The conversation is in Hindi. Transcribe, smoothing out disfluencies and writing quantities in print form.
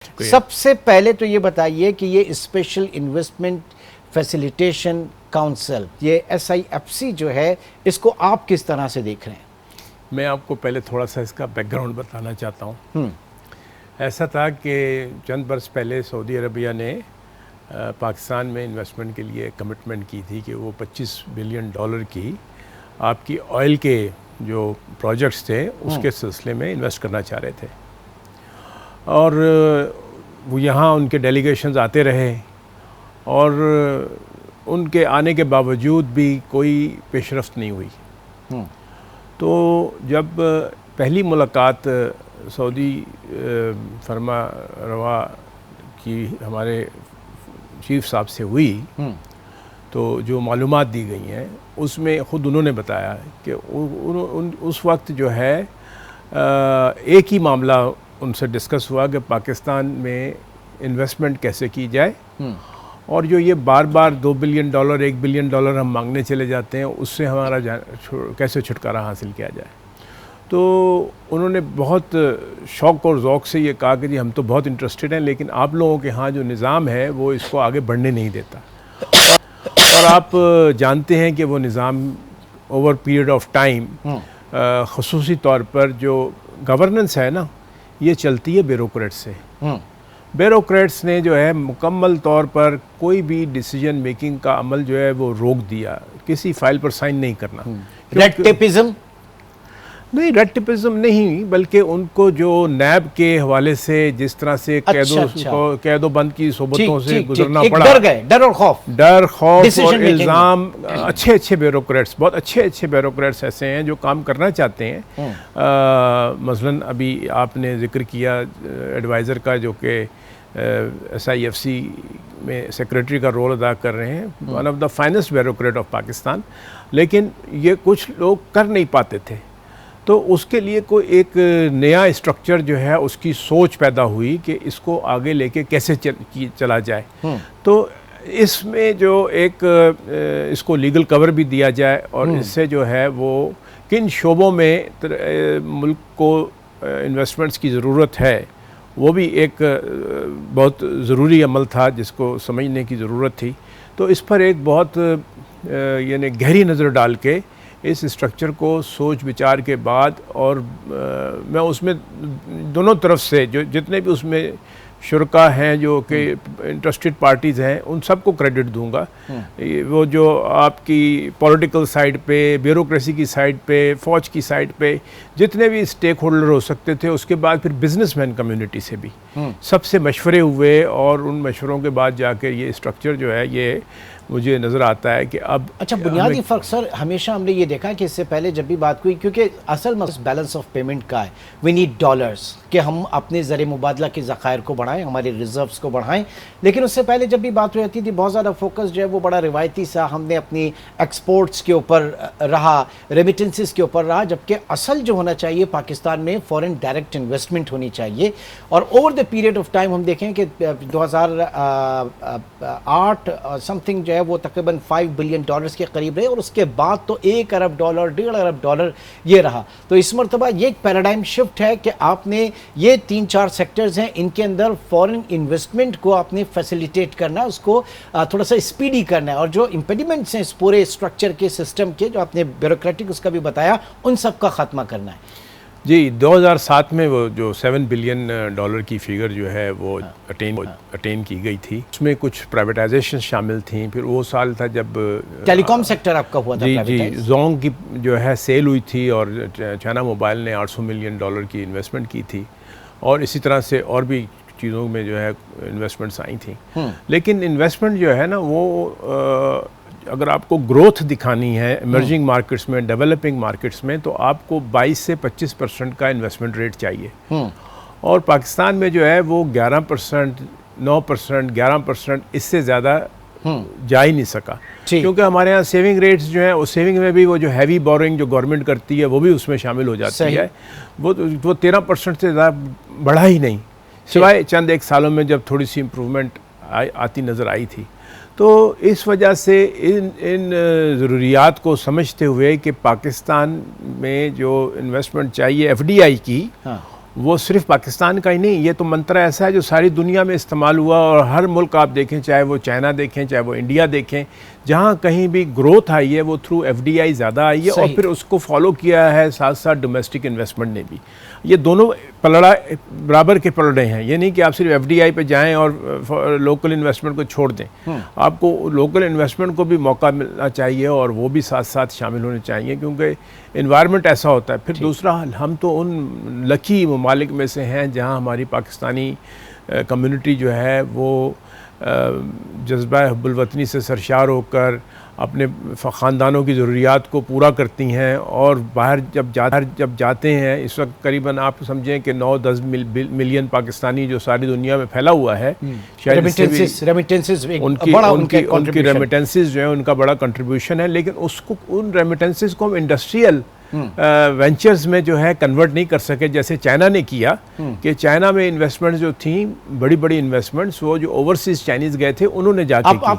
सबसे पहले तो ये बताइए कि ये स्पेशल इन्वेस्टमेंट फैसिलिटेशन काउंसिल, ये SIFC जो है, इसको आप किस तरह से देख रहे हैं? मैं आपको पहले थोड़ा सा इसका बैकग्राउंड बताना चाहता हूँ। ऐसा था कि चंद बरस पहले सऊदी अरबिया ने पाकिस्तान में इन्वेस्टमेंट के लिए कमिटमेंट की थी कि वो $25 बिलियन की आपकी ऑयल के जो प्रोजेक्ट्स थे उसके सिलसिले में इन्वेस्ट करना चाह रहे थे। और वो यहाँ उनके डेलीगेशंस आते रहे और उनके आने के बावजूद भी कोई पेशरफ्त नहीं हुई। तो जब पहली मुलाकात सऊदी फरमा रवा की हमारे चीफ साहब से हुई, तो जो मालूमात दी गई हैं उसमें ख़ुद उन्होंने बताया कि उस वक्त जो है एक ही मामला उनसे डिस्कस हुआ कि पाकिस्तान में इन्वेस्टमेंट कैसे की जाए, और जो ये बार बार $2 बिलियन $1 बिलियन हम मांगने चले जाते हैं, उससे हमारा कैसे छुटकारा हासिल किया जाए। तो उन्होंने बहुत शौक़ और ज़ौक़ से ये कहा कि जी हम तो बहुत इंटरेस्टेड हैं, लेकिन आप लोगों के यहाँ जो निज़ाम है वो इसको आगे बढ़ने नहीं देता। और आप जानते हैं कि वो निज़ाम ओवर पीरियड ऑफ टाइम ख़ुसूसी तौर पर जो गवर्नेंस है ना, ये चलती है ब्यूरोक्रेट से। ब्यूरोक्रेट्स ने जो है मुकम्मल तौर पर कोई भी डिसीजन मेकिंग का अमल जो है वो रोक दिया, किसी फाइल पर साइन नहीं करना। रेड टेपिज्म नहीं, रेड टेपिज्म नहीं, बल्कि उनको जो नैब के हवाले से जिस तरह से कैदो बंद की सोबतों से गुजरना पड़ा, डर खौफ और इल्ज़ाम। अच्छे ब्यूरोक्रेट्स, बहुत अच्छे ब्यूरोक्रेट्स ऐसे हैं जो काम करना चाहते हैं। मसलन अभी आपने जिक्र किया एडवाइज़र का, जो कि SIFC में सेक्रेटरी का रोल अदा कर रहे हैं, one of the finest bureaucrat of Pakistan. लेकिन ये कुछ लोग कर नहीं पाते थे, तो उसके लिए कोई एक नया स्ट्रक्चर जो है उसकी सोच पैदा हुई कि इसको आगे लेके कैसे चला जाए। तो इसमें जो एक इसको लीगल कवर भी दिया जाए और इससे जो है वो किन शोबों में मुल्क को इन्वेस्टमेंट्स की ज़रूरत है, वो भी एक बहुत ज़रूरी अमल था जिसको समझने की ज़रूरत थी। तो इस पर एक बहुत यानी गहरी नज़र डाल के इस स्ट्रक्चर को सोच विचार के बाद, और मैं उसमें दोनों तरफ से जो जितने भी उसमें शुरका हैं, जो कि इंटरेस्टेड पार्टीज़ हैं, उन सबको क्रेडिट दूंगा। वो जो आपकी पॉलिटिकल साइड पे, ब्यूरोक्रेसी की साइड पे, फ़ौज की साइड पे जितने भी स्टेक होल्डर हो सकते थे, उसके बाद फिर बिजनेसमैन कम्युनिटी से भी सबसे मशवरे हुए, और उन मशवरों के बाद जाकर ये स्ट्रक्चर जो है ये मुझे नज़र आता है कि अब अच्छा, बुनियादी फ़र्क सर हमेशा हमने ये देखा कि इससे पहले जब भी बात हुई, क्योंकि असल बैलेंस ऑफ पेमेंट का है, वी नीड डॉलर्स, कि हम अपने ज़र मुबादला के ज़खायर को बढ़ाएं, हमारे रिजर्व्स को बढ़ाएं। लेकिन उससे पहले जब भी बात रहती थी, बहुत ज़्यादा फोकस जो है वो बड़ा रिवायती सा हमने अपनी एक्सपोर्ट्स के ऊपर रहा, रेमिटेंसेस के ऊपर रहा, जबकि असल जो होना चाहिए पाकिस्तान में फॉरेन डायरेक्ट इन्वेस्टमेंट होनी चाहिए। और over the period of time हम देखें कि 2008 समथिंग जो है वो तकरीबन $5 बिलियन के करीब रहे, और उसके बाद तो $1 अरब $1.5 अरब ये रहा। तो इस मरतबा ये एक पैराडाइम शिफ्ट है कि आपने ये 3-4 सेक्टर्स हैं, इनके अंदर फॉरेन इन्वेस्टमेंट को आपने फैसिलिटेट करना है, उसको थोड़ा सा स्पीडी करना है, और जो इम्पेडिमेंट्स हैं इस पूरे स्ट्रक्चर के, सिस्टम के, जो आपने ब्यूरोक्रेटिक उसका भी बताया, उन सब का खात्मा करना है। जी, 2007 में वो जो $7 बिलियन की फिगर जो है वो अटेन की गई थी, उसमें कुछ प्राइवेटाइजेशन शामिल थी। फिर वो साल था जब टेलीकॉम सेक्टर आपका हुआ था। जी, जोंग की जो है सेल हुई थी, और चाइना मोबाइल ने $800 मिलियन की इन्वेस्टमेंट की थी, और इसी तरह से और भी चीज़ों में जो है इन्वेस्टमेंट्स आई थी। लेकिन इन्वेस्टमेंट जो है ना, वो अगर आपको ग्रोथ दिखानी है इमर्जिंग मार्केट्स में, डेवलपिंग मार्केट्स में, तो आपको 22 से 25% का इन्वेस्टमेंट रेट चाहिए। और पाकिस्तान में जो है वो 11%, 9%, 11%, इससे ज़्यादा जा ही नहीं सका, क्योंकि हमारे यहाँ सेविंग रेट्स जो हैं, वो सेविंग में भी वो जो हैवी बोरिंग जो गवर्नमेंट करती है वो भी उसमें शामिल हो जाती है। वो 13% से ज़्यादा बढ़ा ही नहीं, सिवाय चंद एक सालों में जब थोड़ी सी इम्प्रूवमेंट आती नज़र आई थी। तो इस वजह से इन ज़रूरियात को समझते हुए कि पाकिस्तान में जो इन्वेस्टमेंट चाहिए FDI की, वो सिर्फ पाकिस्तान का ही नहीं, ये तो मंत्र ऐसा है जो सारी दुनिया में इस्तेमाल हुआ, और हर मुल्क आप देखें, चाहे वो चाइना देखें, चाहे वो इंडिया देखें, जहाँ कहीं भी ग्रोथ आई है वो थ्रू FDI ज़्यादा आई है, और फिर उसको फॉलो किया है साथ साथ डोमेस्टिक इन्वेस्टमेंट ने भी। ये दोनों पलड़ा बराबर के पलड़े हैं। ये नहीं कि आप सिर्फ FDI पे जाएं और लोकल इन्वेस्टमेंट को छोड़ दें। आपको लोकल इन्वेस्टमेंट को भी मौका मिलना चाहिए और वो भी साथ साथ शामिल होने चाहिए, क्योंकि इन्वायरमेंट ऐसा होता है। फिर दूसरा, हम तो उन लकी ममालिक में से हैं जहाँ हमारी पाकिस्तानी कम्युनिटी जो है वो जज्बा हुब्बुल वतनी से सरशार होकर अपने ख़ानदानों की ज़रूरियात को पूरा करती हैं, और बाहर जब जाते हैं, इस वक्त करीबन आप समझें कि 9-10 मिलियन पाकिस्तानी जो सारी दुनिया में फैला हुआ है, शायद उनकी रेमिटेंसेस जो है उनका बड़ा कंट्रीब्यूशन है। लेकिन उसको, उन रेमिटेंसेस को हम इंडस्ट्रियल वेंचर्स में जो है कन्वर्ट नहीं कर सके, जैसे चाइना ने किया। कि चाइना में इन्वेस्टमेंट्स जो थी, बड़ी बड़ी इन्वेस्टमेंट्स, वो जो ओवरसीज चाइनीज़ गए थे उन्होंने जाके